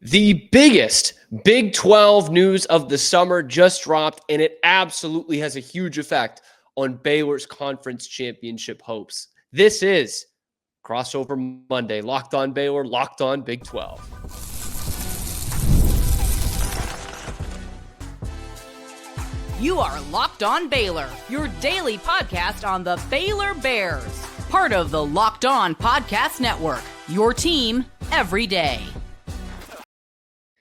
The biggest Big 12 news of the summer just dropped, and it absolutely has a huge effect on Baylor's conference championship hopes. This is Crossover Monday. Locked on Baylor, locked on Big 12. You are Locked on Baylor, your daily podcast on the Baylor Bears. Part of the Locked On Podcast Network, your team every day.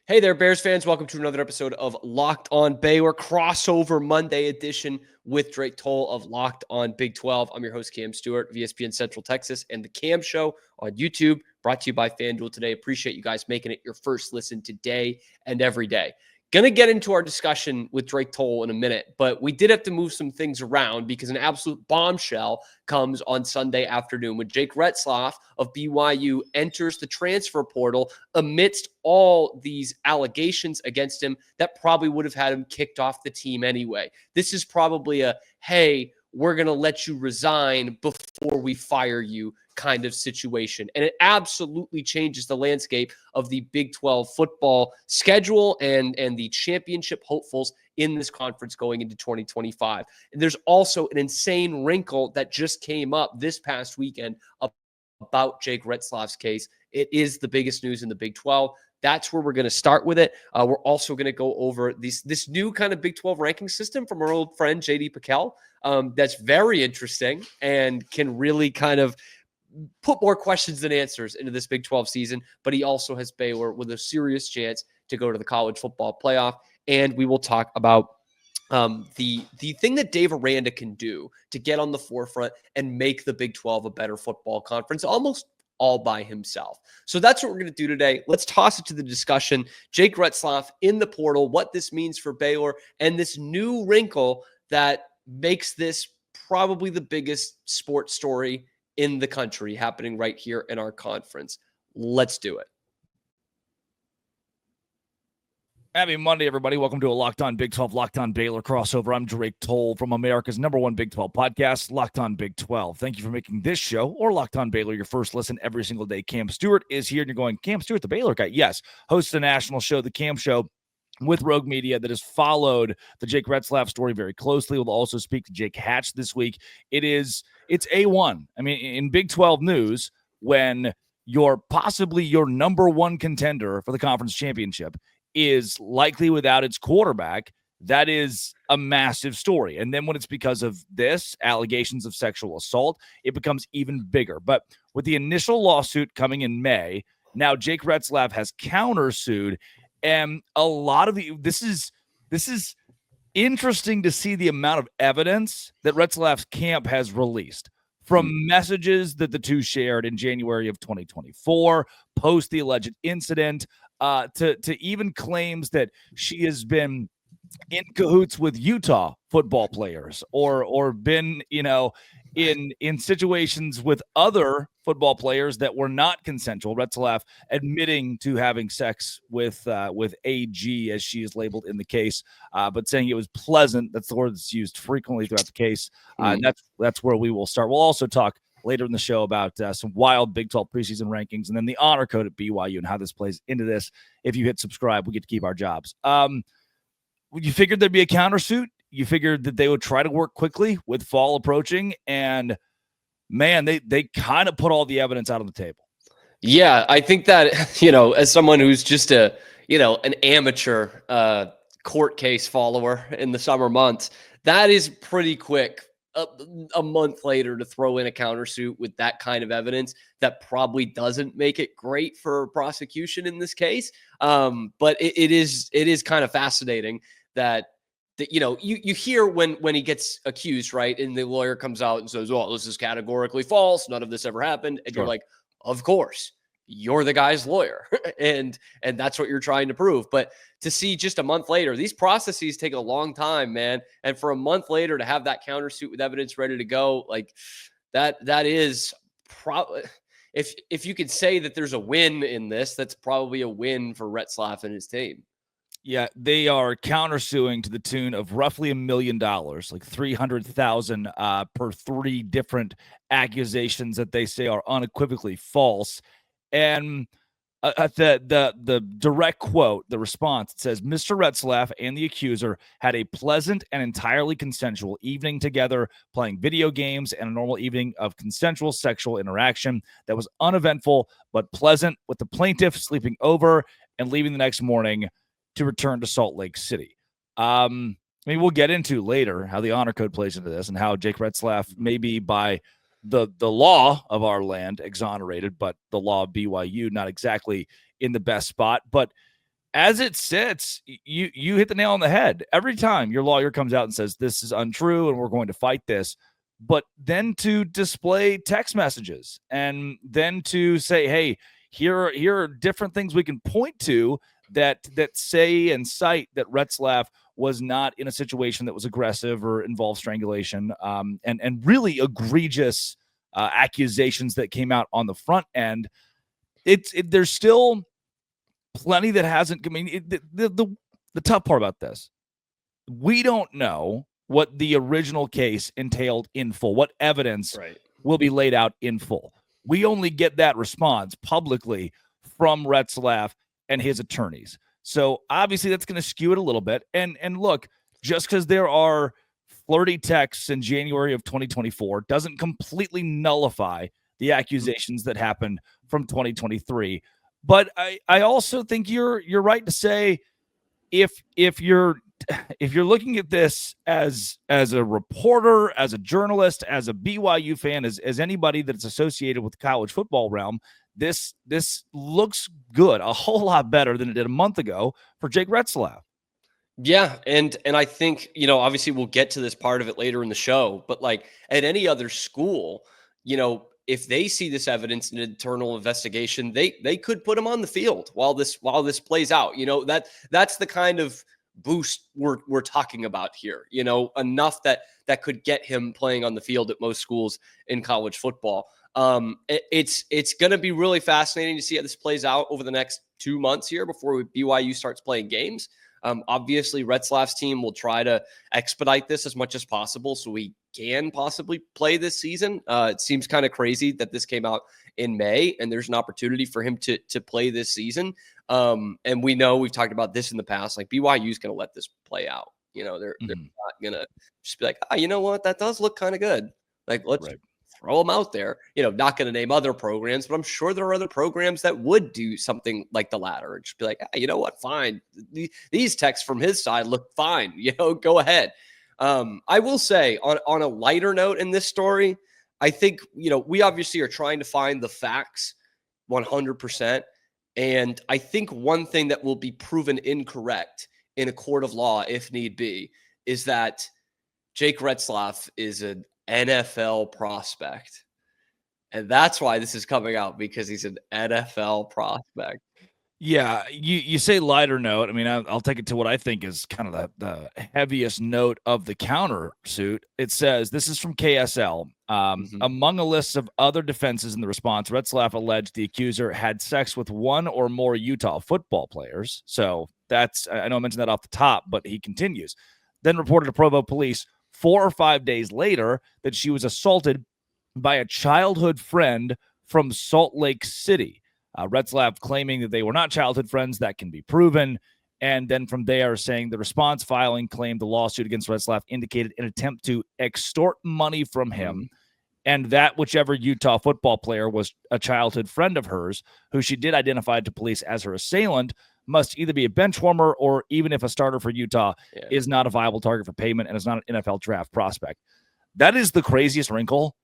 Hey there, Bears fans. Welcome to another episode of Locked on Baylor, Crossover Monday edition with Drake Toll of Locked on Big 12. I'm your host, Cam Stewart of ESPN Central Texas and The Cam Show on YouTube, brought to you by FanDuel today. Appreciate you guys making it your first listen today and every day. Going to get into our discussion with Drake Toll in a minute, but we did have to move some things around because an absolute bombshell comes on Sunday afternoon when Jake Retzlaff of BYU enters the transfer portal amidst all these allegations against him that probably would have had him kicked off the team anyway. This is probably a, hey, we're going to let you resign before we fire you kind of situation. And it absolutely changes the landscape of the Big 12 football schedule and the championship hopefuls in this conference going into 2025. And there's also an insane wrinkle that just came up this past weekend about Jake Retzlaff's case. It is the biggest news in the Big 12. That's where we're going to start with it. We're also going to go over this new kind of Big 12 ranking system from our old friend, JD Pickell. That's very interesting and can really kind of put more questions than answers into this Big 12 season. But he also has Baylor with a serious chance to go to the college football playoff. And we will talk about the thing that Dave Aranda can do to get on the forefront and make the Big 12 a better football conference, almost all by himself. So that's what we're going to do today. Let's toss it to the discussion. Jake Retzlaff in the portal, what this means for Baylor, and this new wrinkle that makes this probably the biggest sports story in the country happening right here in our conference. Let's do it. Happy Monday, everybody. Welcome to a Locked on Big 12, Locked on Baylor crossover. I'm Drake Toll from America's #1 Big 12 podcast, Locked on Big 12. Thank you for making this show or Locked on Baylor your first listen every single day. Cam Stewart is here, and you're going, Cam Stewart, the Baylor guy? Yes. Hosts a national show, The Cam Show, with Rogue Media that has followed the Jake Retzlaff story very closely. We'll also speak to Jake Hatch this week. It's A1. I mean, in Big 12 news, when possibly your #1 contender for the conference championship is likely without its quarterback, that is a massive story. And then when it's because of this, allegations of sexual assault, it becomes even bigger. But with the initial lawsuit coming in May, now Jake Retzlaff has countersued, and a lot of this is interesting to see the amount of evidence that Retzlaff's camp has released, from messages that the two shared in January of 2024, post the alleged incident, to even claims that she has been in cahoots with Utah football players or been, in situations with other football players that were not consensual. Retzlaff admitting to having sex with AG, as she is labeled in the case, but saying it was pleasant. That's the word that's used frequently throughout the case. That's where we will start. We'll also talk later in the show about some wild Big 12 preseason rankings, and then the honor code at BYU and how this plays into this. If you hit subscribe, we get to keep our jobs. You figured there'd be a countersuit. You figured that they would try to work quickly with fall approaching, and man, they kind of put all the evidence out on the table. Yeah, I think that, as someone who's just an amateur court case follower in the summer months, that is pretty quick. A month later to throw in a countersuit with that kind of evidence, that probably doesn't make it great for prosecution in this case. But it is kind of fascinating that you hear when he gets accused, right? And the lawyer comes out and says, "Oh, this is categorically false. None of this ever happened." And You're like, of course, you're the guy's lawyer. and that's what you're trying to prove. But to see just a month later, these processes take a long time, man. And for a month later to have that countersuit with evidence ready to go, like that is probably, if you could say that there's a win in this, that's probably a win for Retzlaff and his team. Yeah, they are countersuing to the tune of roughly $1 million, like $300,000 per 3 different accusations that they say are unequivocally false. And the direct quote, the response, it says, Mr. Retzlaff and the accuser had a pleasant and entirely consensual evening together, playing video games and a normal evening of consensual sexual interaction that was uneventful but pleasant, with the plaintiff sleeping over and leaving the next morning to return to Salt Lake City. I mean, we'll get into later how the honor code plays into this and how Jake Retzlaff may be, by the law of our land, exonerated, but the law of BYU not exactly in the best spot. But as it sits, you hit the nail on the head. Every time your lawyer comes out and says this is untrue and we're going to fight this, but then to display text messages and then to say, hey, here are different things we can point to that say and cite that Retzlaff was not in a situation that was aggressive or involved strangulation, and really egregious accusations that came out on the front end. There's still plenty that hasn't. I mean, the tough part about this, we don't know what the original case entailed in full, what evidence will be laid out in full. We only get that response publicly from Retzlaff and his attorneys. So obviously that's going to skew it a little bit. And look, just because there are flirty texts in January of 2024 doesn't completely nullify the accusations that happened from 2023. But I also think you're right to say if you're looking at this as a reporter, as a journalist, as a BYU fan, as anybody that's associated with the college football realm, this looks good, a whole lot better than it did a month ago for Jake Retzlaff. Yeah, and I think, obviously we'll get to this part of it later in the show, but like at any other school, if they see this evidence in an internal investigation, they could put him on the field while this plays out. That's the kind of boost we're talking about here. Enough that could get him playing on the field at most schools in college football. It's going to be really fascinating to see how this plays out over the next 2 months here before BYU starts playing games. Obviously, Retzlaff's team will try to expedite this as much as possible so we can possibly play this season. It seems kind of crazy that this came out in May and there's an opportunity for him to play this season. And we know we've talked about this in the past, like BYU is going to let this play out. They're not going to just be like, you know what, that does look kind of good. Like, let's throw them out there. Not going to name other programs, but I'm sure there are other programs that would do something like the latter and just be like, you know what, fine. These texts from his side look fine. Go ahead. I will say on a lighter note in this story, I think, we obviously are trying to find the facts 100%. And I think one thing that will be proven incorrect in a court of law, if need be, is that Jake Retzlaff is an NFL prospect. And that's why this is coming out, because he's an NFL prospect. Yeah, you say lighter note. I mean, I'll take it to what I think is kind of the heaviest note of the countersuit. It says, this is from KSL. Among a list of other defenses in the response, Retzlaff alleged the accuser had sex with one or more Utah football players. So that's, I know I mentioned that off the top, but he continues. Then reported to Provo police 4 or 5 days later that she was assaulted by a childhood friend from Salt Lake City. Retzlaff claiming that they were not childhood friends. That can be proven. And then from there saying the response filing claimed the lawsuit against Retzlaff indicated an attempt to extort money from him, and that whichever Utah football player was a childhood friend of hers, who she did identify to police as her assailant, must either be a bench warmer or, even if a starter for Utah, is not a viable target for payment and is not an NFL draft prospect. That is the craziest wrinkle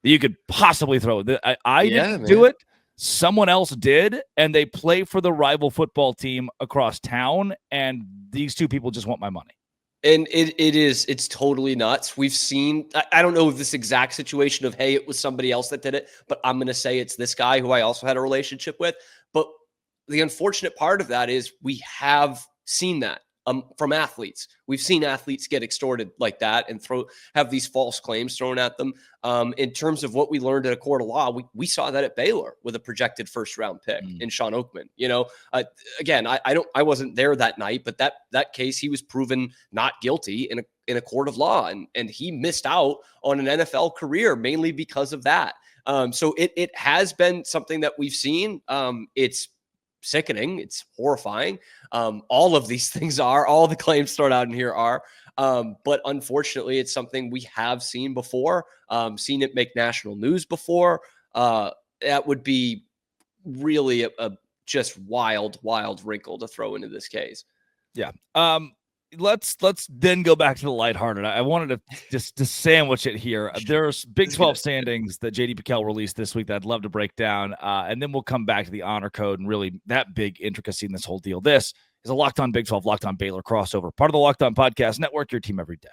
that you could possibly throw. I didn't do it. Someone else did, and they play for the rival football team across town, and these two people just want my money. And it's totally nuts. We've seen, I don't know if this exact situation of, hey, it was somebody else that did it, but I'm going to say it's this guy who I also had a relationship with. But the unfortunate part of that is we have seen that from athletes. We've seen athletes get extorted like that and have these false claims thrown at them. In terms of what we learned at a court of law, we saw that at Baylor with a projected first-round pick in Sean Oakman. Again, I wasn't there that night, but that case, he was proven not guilty in a court of law, and he missed out on an NFL career mainly because of that. So it has been something that we've seen. It's sickening. It's horrifying. All of these things are. All the claims thrown out in here are. But unfortunately, it's something we have seen before. Seen it make national news before. That would be really a just wild wrinkle to throw into this case. Yeah. Let's then go back to the lighthearted. I wanted to just to sandwich it here. There's Big 12 standings that JD Piquel released this week that I'd love to break down. And then we'll come back to the honor code and really that big intricacy in this whole deal. This is a Locked On Big 12, Locked On Baylor crossover, part of the Locked On Podcast Network, your team every day.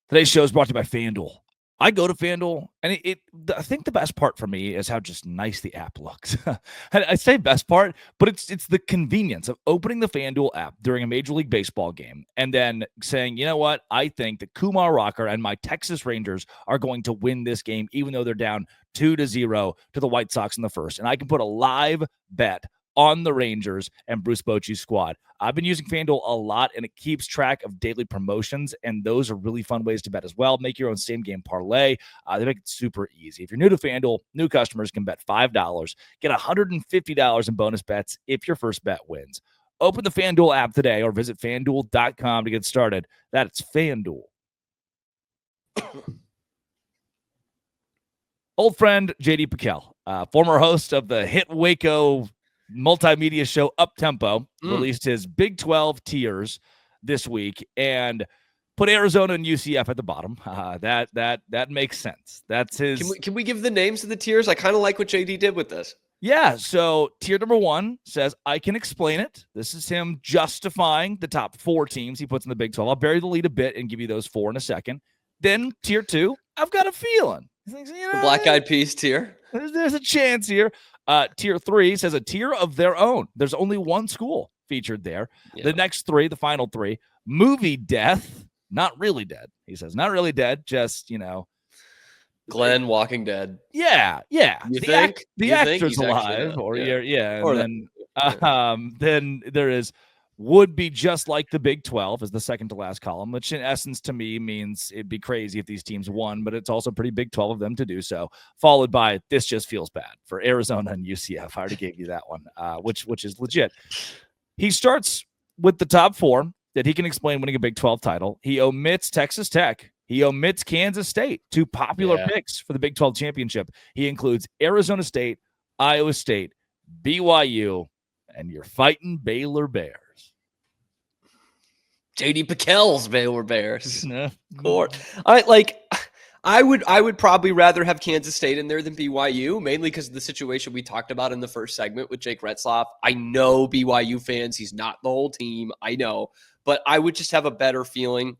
Today's show is brought to you by FanDuel. I go to FanDuel, and I think the best part for me is how just nice the app looks. I say best part, but it's the convenience of opening the FanDuel app during a Major League Baseball game and then saying, you know what, I think that Kumar Rocker and my Texas Rangers are going to win this game, even though they're down 2-0 to the White Sox in the first. And I can put a live bet on the Rangers and Bruce Bochy's squad. I've been using FanDuel a lot, and it keeps track of daily promotions, and those are really fun ways to bet as well. Make your own same-game parlay. They make it super easy. If you're new to FanDuel, new customers can bet $5, get $150 in bonus bets if your first bet wins. Open the FanDuel app today or visit FanDuel.com to get started. That's FanDuel. Old friend JD Piquel, former host of the hit Waco multimedia show Uptempo, released his Big 12 tiers this week and put Arizona and UCF at the bottom. That makes sense. That's his. Can we give the names of the tiers? I kind of like what JD did with this. Yeah. So tier number 1 says, I can explain it. This is him justifying the top 4 teams he puts in the Big 12. I'll bury the lead a bit and give you those 4 in a second. Then tier 2, I've got a feeling. The Black Eyed Peas tier. There's a chance here. Tier 3 says a tier of their own. There's only one school featured there. Yeah. The next 3, the final 3, movie death, not really dead. He says, not really dead, just, Glenn, Walking Dead. Yeah. The actor's alive. Or then then there is would be just like the Big 12 is the second to last column, which in essence to me means it'd be crazy if these teams won, but it's also pretty Big 12 of them to do so, followed by this just feels bad for Arizona and UCF. I already gave you that one, which is legit. He starts with the top 4 that he can explain winning a Big 12 title. He omits Texas Tech. He omits Kansas State, 2 popular picks for the Big 12 championship. He includes Arizona State, Iowa State, BYU, and you're fighting Baylor Bears. JD Piquel's Baylor Bears. I would probably rather have Kansas State in there than BYU, mainly because of the situation we talked about in the first segment with Jake Retzlaff. I know BYU fans, he's not the whole team. I know, but I would just have a better feeling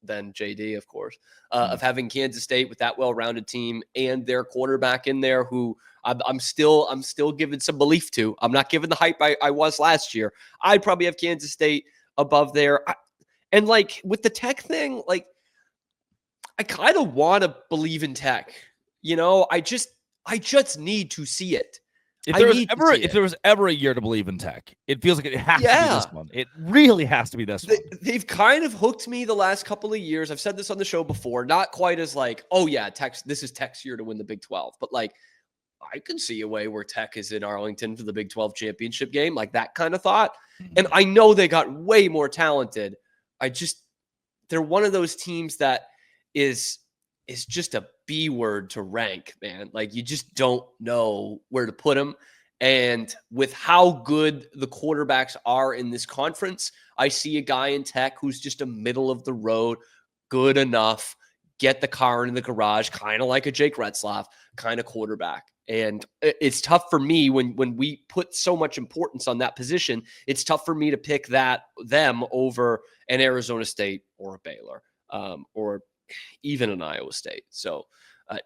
than JD, of course, of having Kansas State with that well-rounded team and their quarterback in there who I'm still giving some belief to. I'm not giving the hype I was last year. I'd probably have Kansas State above there. And with the Tech thing, I kind of want to believe in Tech. I just need to see it. If there was ever a year to believe in Tech, it feels like it has to be this one. It really has to be this one. They've kind of hooked me the last couple of years. I've said this on the show before, not quite as Tech, this is Tech's year to win the Big 12. But I can see a way where Tech is in Arlington for the Big 12 championship game, that kind of thought. And I know they got way more talented. They're one of those teams that is just a B word to rank, man. You just don't know where to put them. And with how good the quarterbacks are in this conference, I see a guy in Tech who's just a middle of the road, good enough, get the car into the garage, kind of like a Jake Retzlaff kind of quarterback. And it's tough for me when we put so much importance on that position. It's tough for me to pick them over an Arizona State or a Baylor or even an Iowa State. So, I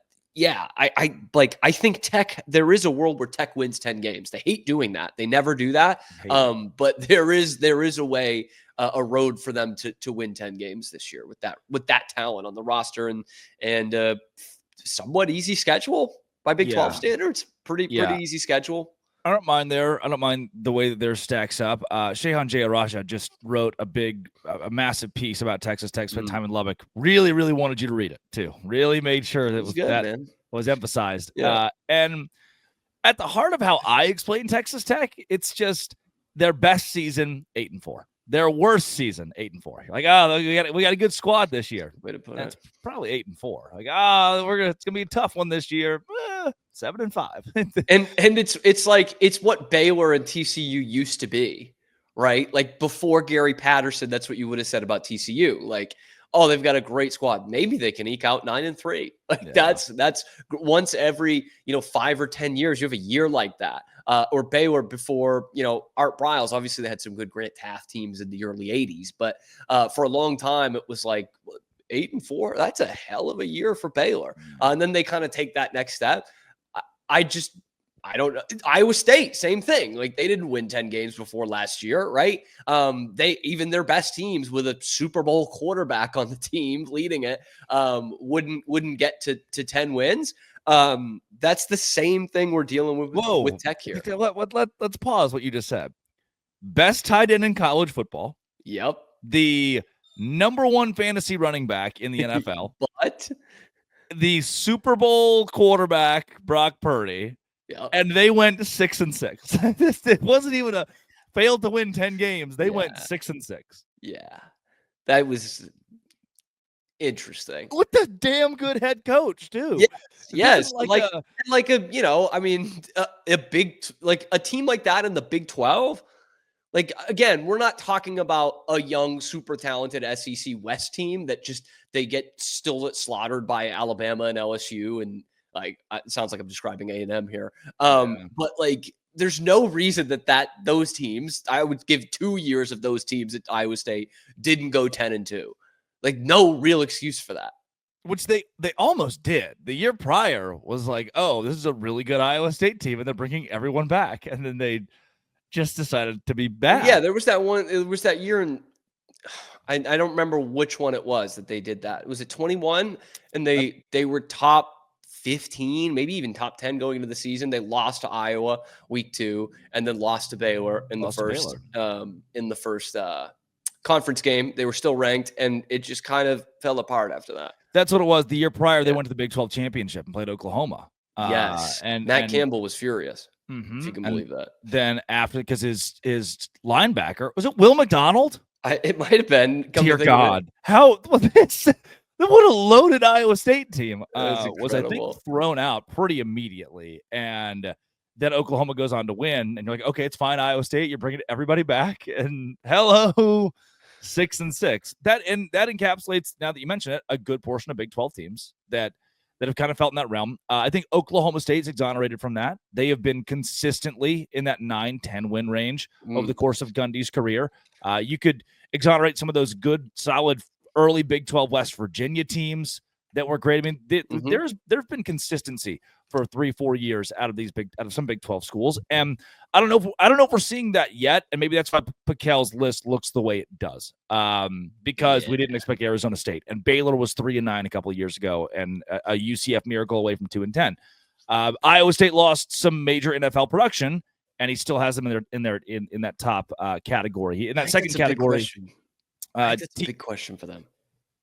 think Tech. There is a world where Tech wins 10 games. They hate doing that. They never do that. But there is a way, a road for them to win 10 games this year with that talent on the roster and somewhat easy schedule. By Big 12 standards, pretty easy schedule. I don't mind there. I don't mind the way that theirs stacks up. Shehan Jayaraja just wrote a massive piece about Texas Tech, spent time in Lubbock. Really, really wanted you to read it too. Really made sure that was emphasized. Yeah. And at the heart of how I explain Texas Tech, it's just their best season, 8-4. Their worst season, 8-4. Like, oh, we got a good squad this year. Way to put That's it. probably 8-4. Like, oh, it's gonna be a tough one this year. 7-5. And it's like it's what Baylor and TCU used to be, right? Like before Gary Patterson, that's what you would have said about TCU. Like, oh, they've got a great squad. Maybe they can eke out 9-3. Like Yeah. that's once every 5 or 10 years, you have a year like that. Or Baylor before Art Briles. Obviously, they had some good Grant Taft teams in the early '80s, but for a long time, it was like 8-4. That's a hell of a year for Baylor. And then they kind of take that next step. I don't know. Iowa State, same thing. Like they didn't win 10 games before last year, right? Even their best teams with a Super Bowl quarterback on the team leading it wouldn't get to 10 wins. That's the same thing we're dealing with Tech here. Let's pause what you just said. Best tight end in college football. Yep. The number 1 fantasy running back in the NFL. But the Super Bowl quarterback, Brock Purdy. Yep. And they went 6-6. It wasn't even failed to win 10 games. They went 6-6. Yeah. That was interesting. With a damn good head coach, too. Yes. A team like that in the Big 12. Like, again, we're not talking about a young, super talented SEC West team that they get still slaughtered by Alabama and LSU. And like, it sounds like I'm describing A&M here. But like, there's no reason that those teams, I would give 2 years of those teams at Iowa State didn't go 10-2. Like, no real excuse for that. Which they almost did. The year prior was like, oh, this is a really good Iowa State team, and they're bringing everyone back. And then they just decided to be bad. Yeah, there was that one. It was that year, and I don't remember which one it was that they did that. Was it 21? And they were top 15, maybe even top 10 going into the season. They lost to Iowa week 2, and then lost to Baylor in the first conference game. They were still ranked, and it just kind of fell apart after that. That's what it was. The year prior, they went to the Big 12 championship and played Oklahoma. Yes, and Matt Campbell was furious. If you can believe that. Then after, because his linebacker, was it Will McDonald? It might have been. Dear God, what a loaded Iowa State team was, I think, thrown out pretty immediately. And then Oklahoma goes on to win, and you're like, okay, it's fine, Iowa State, you're bringing everybody back, and hello, 6-6. That encapsulates, now that you mention it, a good portion of Big 12 teams that have kind of felt in that realm. I think Oklahoma State's exonerated from that. They have been consistently in that 9-10 win range over the course of Gundy's career. You could exonerate some of those good, solid, early Big 12 West Virginia teams that were great. I mean, there's been consistency for 3-4 years out of some Big 12 schools, and I don't know if we're seeing that yet, and maybe that's why Pikel's list looks the way it does, because we didn't expect Arizona State, and Baylor was 3-9 a couple of years ago, and a UCF miracle away from 2-10. Iowa State lost some major NFL production, and he stitle has them in that top category. In that second category, that's a big question for them.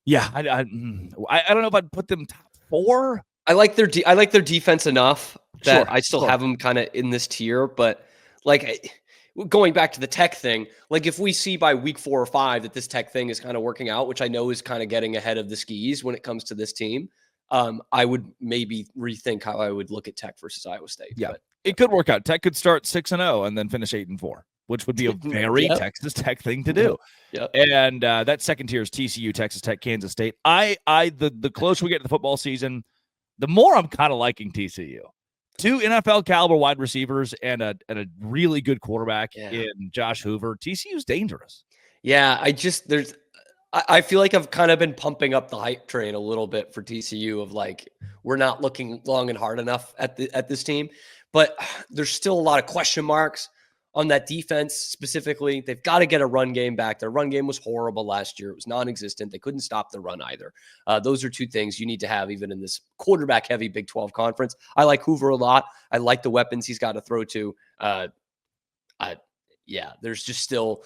Yeah, I don't know if I'd put them top 4. I like their defense enough that I still have them kind of in this tier, but like going back to the Tech thing, like if we see by week 4 or 5 that this Tech thing is kind of working out, which I know is kind of getting ahead of the skis when it comes to this team, I would maybe rethink how I would look at Tech versus Iowa State. Yeah, it could work out. Tech could start 6-0 and then finish 8-4, which would be a very Texas Tech thing to do. And that second tier is TCU, Texas Tech, Kansas State. The closer we get to the football season, the more I'm kind of liking TCU. 2 NFL caliber wide receivers and a really good quarterback in Josh Hoover. TCU's dangerous. Yeah, I feel like I've kind of been pumping up the hype train a little bit for TCU of like, we're not looking long and hard enough at this team, but there's still a lot of question marks on that defense specifically. They've got to get a run game back. Their run game was horrible last year. It was non-existent. They couldn't stop the run either. Those are 2 things you need to have even in this quarterback-heavy Big 12 conference. I like Hoover a lot. I like the weapons he's got to throw to. There's still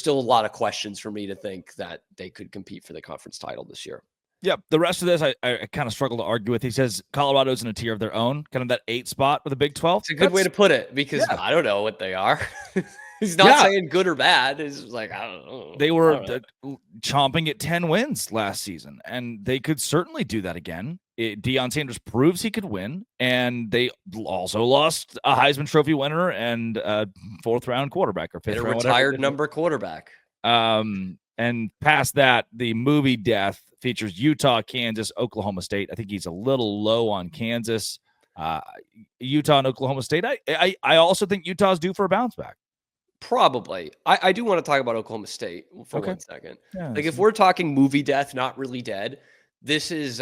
a lot of questions for me to think that they could compete for the conference title this year. Yep. The rest of this, I kind of struggle to argue with. He says Colorado's in a tier of their own, kind of that 8 spot with the Big 12. It's a good way to put it because I don't know what they are. He's not saying good or bad. It's like, I don't know. They were chomping at 10 wins last season, and they could certainly do that again. Deion Sanders proves he could win, and they also lost a Heisman Trophy winner and a 4th-round quarterback or 5th-round retired number quarterback. And past that, the movie Death features Utah, Kansas, Oklahoma State. I think he's a little low on Kansas. Utah and Oklahoma State. I also think Utah's due for a bounce back. Probably. I do want to talk about Oklahoma State for 1 second. Yeah, like if we're talking movie death, not really dead, this is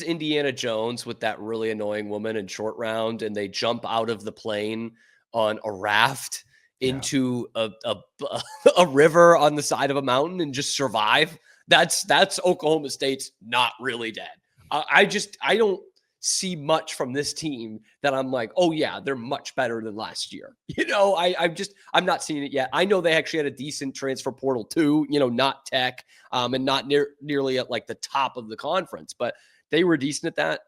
Indiana Jones with that really annoying woman in Short Round, and they jump out of the plane on a raft into a river on the side of a mountain and just survive. That's Oklahoma State's not really dead. I don't see much from this team that I'm like, oh yeah, they're much better than last year. I'm not seeing it yet. I know they actually had a decent transfer portal too, not Tech, and not nearly at like the top of the conference, but they were decent at that.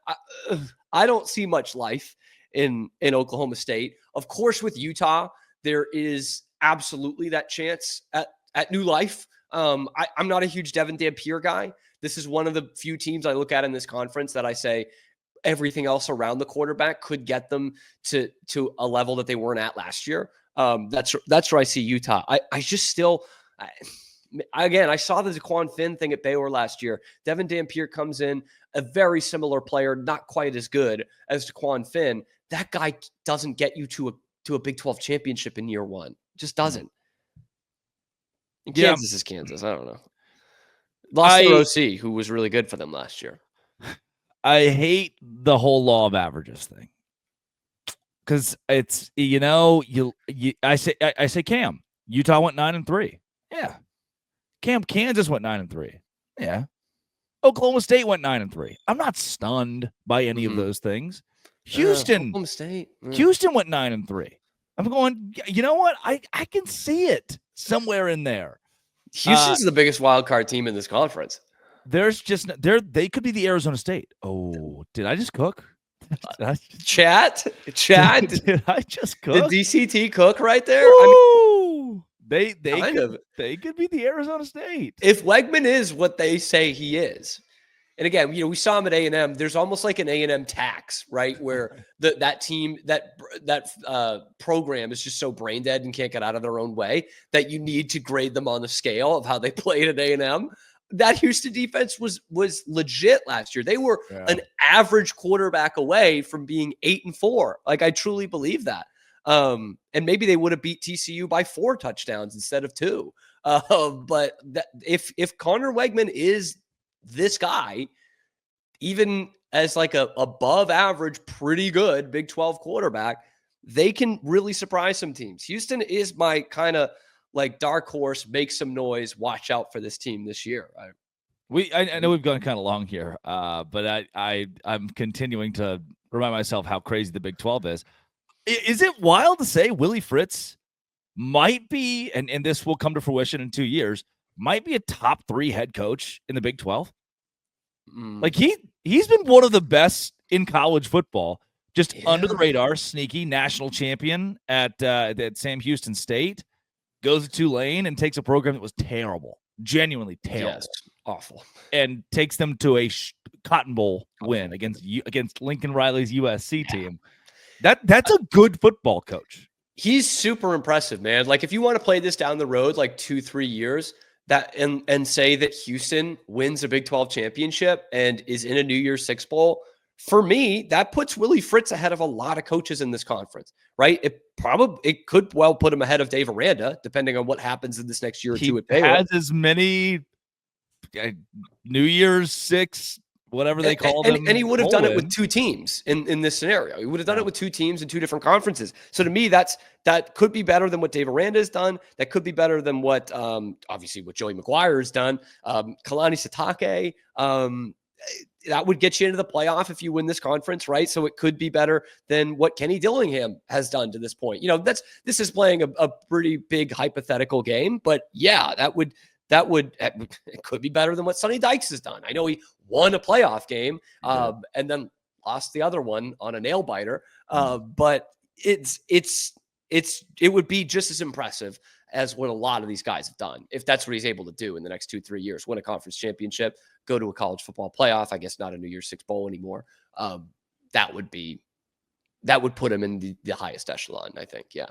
I don't see much life in Oklahoma State. Of course, with Utah, there is absolutely that chance at new life. I'm not a huge Devin Dampier guy. This is one of the few teams I look at in this conference that I say everything else around the quarterback could get them to a level that they weren't at last year. That's where I see Utah. I saw the Daquan Finn thing at Baylor last year. Devin Dampier comes in, a very similar player, not quite as good as Daquan Finn. That guy doesn't get you to a Big 12 championship in year one. Just doesn't. And Kansas is Kansas. I don't know. Lost their OC, who was really good for them last year. I hate the whole law of averages thing because it's I say Cam, Utah went 9-3. Yeah. Cam, Kansas went 9-3. Yeah. Oklahoma State went 9-3. I'm not stunned by any of those things. Houston went 9-3. I'm going, you know what? I can see it somewhere in there. Houston's the biggest wild card team in this conference. There's just they could be the Arizona State. Oh, did I just cook? Chat. Did I just cook? Did DCT cook right there? They could be the Arizona State. If Wegman is what they say he is. And again, we saw him at A&M. There's almost like an A&M tax, right? Where that team, that program is just so brain dead and can't get out of their own way that you need to grade them on the scale of how they played at A&M. That Houston defense was legit last year. They were an average quarterback away from being 8-4. Like, I truly believe that. And maybe they would have beat TCU by 4 touchdowns instead of 2. But if Connor Wegman is this guy, even as like a above average, pretty good Big 12 quarterback, they can really surprise some teams. Houston is my kind of like dark horse, make some noise, watch out for this team this year. I know we've gone kind of long here, but I'm continuing to remind myself how crazy the Big 12 is. Is it wild to say Willie Fritz might be, and this will come to fruition in 2 years, might be a top 3 head coach in the Big 12? Like he's been one of the best in college football, just under the radar, sneaky national champion at Sam Houston State, goes to Tulane and takes a program that was terrible, genuinely terrible, awful, and takes them to a Cotton Bowl win against Lincoln Riley's USC team. That's a good football coach. He's super impressive, man. Like if you want to play this down the road, like 2-3 years, that and say that Houston wins a Big 12 championship and is in a New Year's Six Bowl, for me, that puts Willie Fritz ahead of a lot of coaches in this conference, right? It could well put him ahead of Dave Aranda, depending on what happens in this next year or two at Baylor. He has as many New Year's Six, whatever they call them. And he would have done it with 2 teams in this scenario. He would have done it with 2 teams in 2 different conferences. So to me, that could be better than what Dave Aranda has done. That could be better than what, obviously, what Joey McGuire has done. Kalani Sitake, that would get you into the playoff if you win this conference, right? So it could be better than what Kenny Dillingham has done to this point. This is playing a pretty big hypothetical game, but yeah, that would it could be better than what Sonny Dykes has done. I know he won a playoff game and then lost the other one on a nail biter. But it would be just as impressive as what a lot of these guys have done. If that's what he's able to do in the next 2-3 years, win a conference championship, go to a college football playoff, I guess not a New Year's Six bowl anymore. That would put him in the highest echelon, I think. Yeah.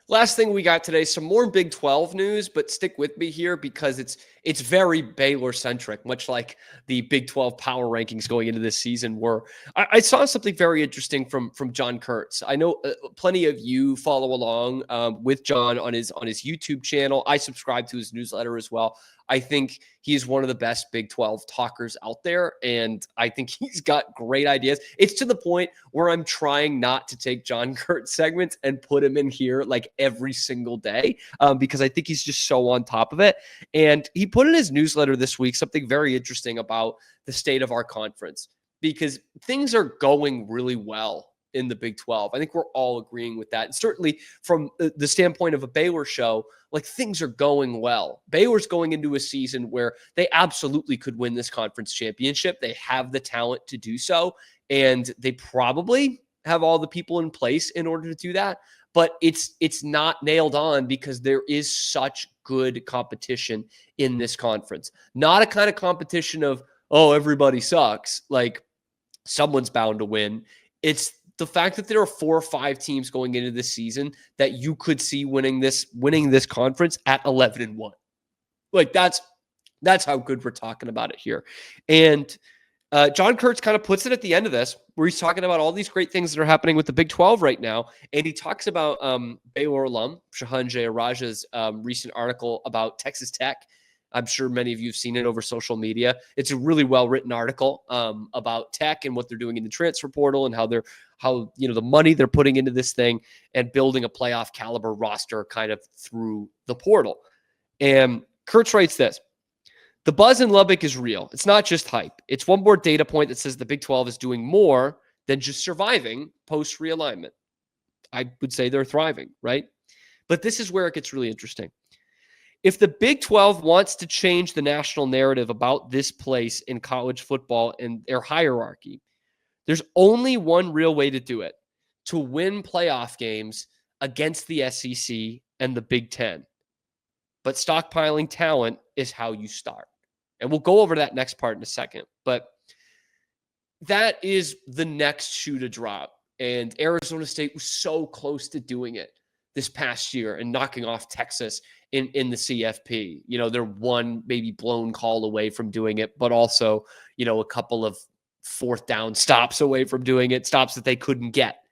Last thing we got today, some more Big 12 news, but stick with me here because it's very Baylor centric, much like the Big 12 power rankings going into this season were. I saw something very interesting from John Kurtz. I know plenty of you follow along with John on his YouTube channel. I subscribe to his newsletter as well. I think he's one of the best Big 12 talkers out there, and I think he's got great ideas. It's to the point where I'm trying not to take John Kurtz segments and put him in here like every single day because I think he's just so on top of it. And he put in his newsletter this week something very interesting about the state of our conference because things are going really well in the Big 12. I think we're all agreeing with that. And certainly from the standpoint of a Baylor show, like things are going well. Baylor's going into a season where they absolutely could win this conference championship. They have the talent to do so, and they probably have all the people in place in order to do that. But it's not nailed on because there is such good competition in this conference. Not a kind of competition of, oh, everybody sucks. Like someone's bound to win. It's the fact that there are 4 or 5 teams going into this season that you could see winning this conference at 11-1. Like that's how good we're talking about it here. And John Kurtz kind of puts it at the end of this, where he's talking about all these great things that are happening with the Big 12 right now. And he talks about Baylor alum Shahan Jayaraja's recent article about Texas Tech. I'm sure many of you have seen it over social media. It's a really well-written article about Tech and what they're doing in the transfer portal and how the money they're putting into this thing and building a playoff caliber roster kind of through the portal. And Kurtz writes this: the buzz in Lubbock is real. It's not just hype. It's one more data point that says the Big 12 is doing more than just surviving post-realignment. I would say they're thriving, right? But this is where it gets really interesting. If the Big 12 wants to change the national narrative about this place in college football and their hierarchy, there's only one real way to do it: to win playoff games against the SEC and the Big 10. But stockpiling talent is how you start. And we'll go over that next part in a second. But that is the next shoe to drop. And Arizona State was so close to doing it this past year and knocking off Texas in the CFP. They're one maybe blown call away from doing it, but also, a couple of 4th down stops away from doing it, stops that they couldn't get.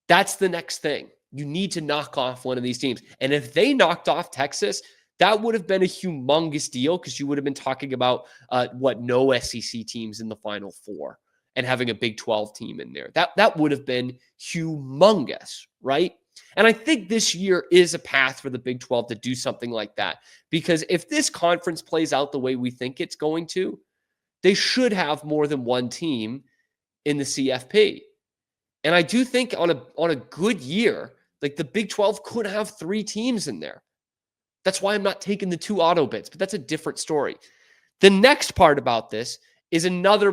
That's the next thing. You need to knock off one of these teams. And if they knocked off Texas, that would have been a humongous deal because you would have been talking about no SEC teams in the Final Four and having a Big 12 team in there. That would have been humongous, right? And I think this year is a path for the Big 12 to do something like that. Because if this conference plays out the way we think it's going to, they should have more than one team in the CFP. And I do think on a good year, like the Big 12 could have 3 teams in there. That's why I'm not taking the 2 auto bids, but that's a different story. The next part about this is another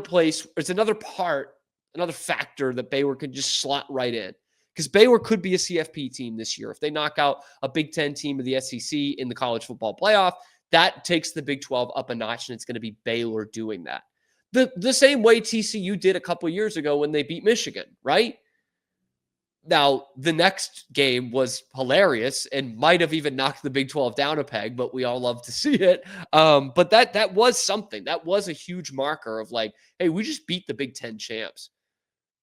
factor that Baylor could just slot right in. Because Baylor could be a CFP team this year. If they knock out a Big 10 team of the SEC in the college football playoff, that takes the Big 12 up a notch, and it's going to be Baylor doing that. The same way TCU did a couple years ago when they beat Michigan, right? Now, the next game was hilarious and might have even knocked the Big 12 down a peg, but we all love to see it. But that was something. That was a huge marker of like, hey, we just beat the Big 10 champs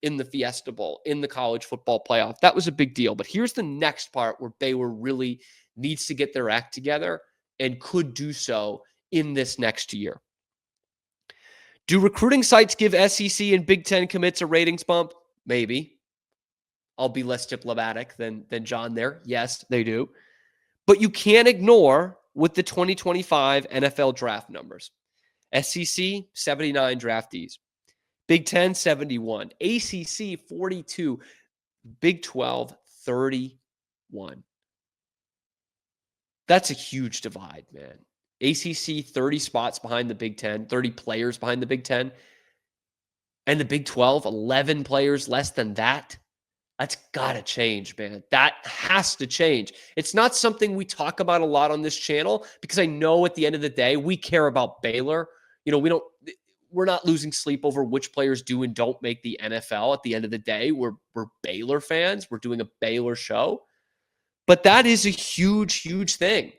in the Fiesta Bowl, in the college football playoff. That was a big deal. But here's the next part where Baylor really needs to get their act together and could do so in this next year. Do recruiting sites give SEC and Big 10 commits a ratings bump? Maybe. I'll be less diplomatic than John there. Yes, they do. But you can't ignore with the 2025 NFL draft numbers. SEC, 79 draftees. Big 10, 71. ACC, 42. Big 12, 31. That's a huge divide, man. ACC, 30 spots behind the Big 10, 30 players behind the Big 10. And the Big 12, 11 players less than that. That's got to change, man. That has to change. It's not something we talk about a lot on this channel because I know at the end of the day, we care about Baylor. We're not losing sleep over which players do and don't make the NFL. At the end of the day, we're Baylor fans. We're doing a Baylor show. But that is a huge, huge thing.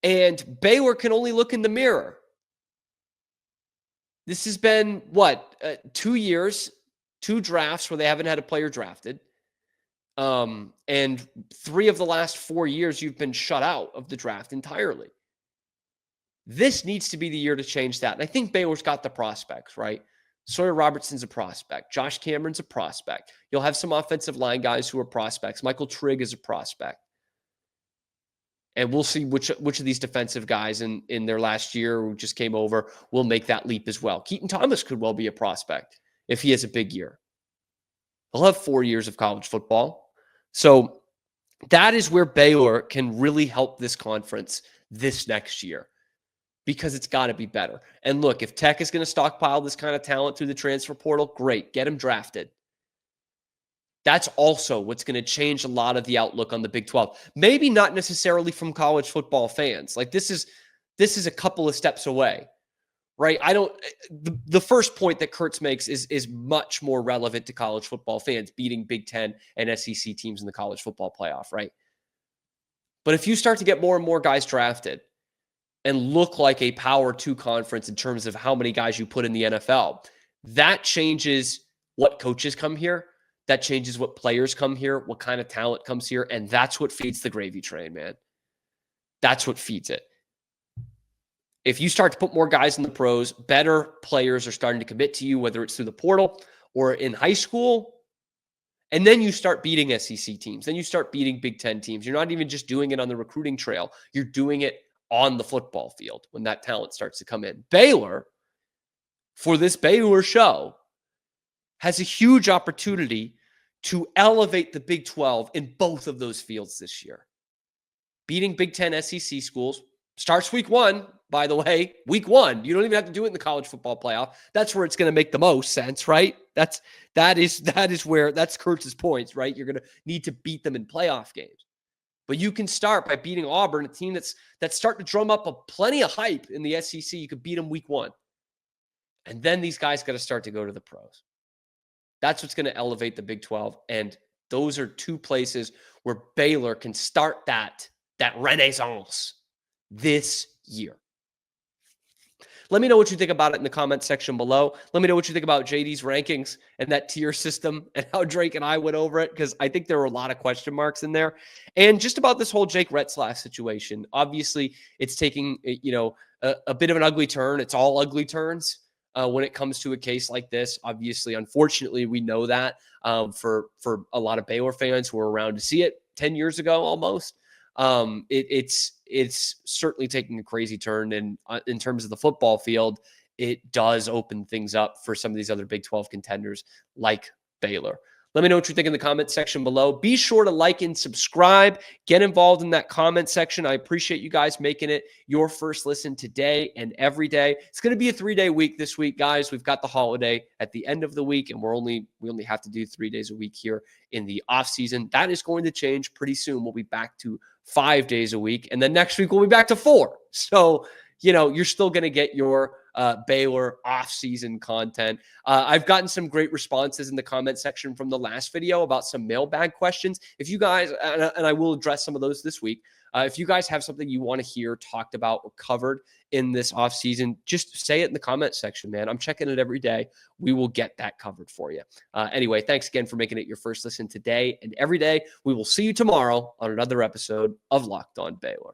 And Baylor can only look in the mirror. This has been, 2 years, 2 drafts where they haven't had a player drafted. And 3 of the last 4 years, you've been shut out of the draft entirely. This needs to be the year to change that. And I think Baylor's got the prospects, right? Sawyer Robertson's a prospect. Josh Cameron's a prospect. You'll have some offensive line guys who are prospects. Michael Trigg is a prospect. And we'll see which of these defensive guys in their last year who just came over will make that leap as well. Keaton Thomas could well be a prospect if he has a big year. He'll have 4 years of college football. So that is where Baylor can really help this conference this next year because it's got to be better. And look, if Tech is going to stockpile this kind of talent through the transfer portal, great. Get him drafted. That's also what's going to change a lot of the outlook on the Big 12. Maybe not necessarily from college football fans. Like this is a couple of steps away, right? The first point that Kurtz makes is much more relevant to college football fans, beating Big 10 and SEC teams in the college football playoff, right? But if you start to get more and more guys drafted and look like a Power 2 conference in terms of how many guys you put in the NFL, that changes what coaches come here. That changes what players come here, what kind of talent comes here, and that's what feeds the gravy train, man. That's what feeds it. If you start to put more guys in the pros, better players are starting to commit to you, whether it's through the portal or in high school, and then you start beating SEC teams. Then you start beating Big 10 teams. You're not even just doing it on the recruiting trail. You're doing it on the football field when that talent starts to come in. Baylor, for this Baylor show, has a huge opportunity to elevate the Big 12 in both of those fields this year. Beating Big 10 SEC schools starts week 1, by the way. Week 1. You don't even have to do it in the college football playoff. That's where it's going to make the most sense, right? That is where that's Kurtz's points, right? You're going to need to beat them in playoff games. But you can start by beating Auburn, a team that's starting to drum up plenty of hype in the SEC. You could beat them week 1. And then these guys got to start to go to the pros. That's what's going to elevate the Big 12. And those are 2 places where Baylor can start that renaissance this year. Let me know what you think about it in the comment section below. Let me know what you think about JD's rankings and that tier system and how Drake and I went over it, because I think there were a lot of question marks in there. And just about this whole Jake Retzlaff situation. Obviously, it's taking a bit of an ugly turn. It's all ugly turns. When it comes to a case like this. Obviously, unfortunately, we know that for a lot of Baylor fans who were around to see it 10 years ago almost. It's certainly taking a crazy turn. And in terms of the football field, it does open things up for some of these other Big 12 contenders like Baylor. Let me know what you think in the comment section below. Be sure to like and subscribe. Get involved in that comment section. I appreciate you guys making it your first listen today and every day. It's going to be a 3-day week this week, guys. We've got the holiday at the end of the week, and we only have to do 3 days a week here in the off season. That is going to change pretty soon. We'll be back to 5 days a week, and then next week we'll be back to 4. So, you're still going to get your Baylor off-season content. I've gotten some great responses in the comment section from the last video about some mailbag questions. If you guys, and I will address some of those this week, if you guys have something you want to hear talked about or covered in this off-season, just say it in the comment section, man. I'm checking it every day. We will get that covered for you. Anyway, thanks again for making it your first listen today and every day. We will see you tomorrow on another episode of Locked On Baylor.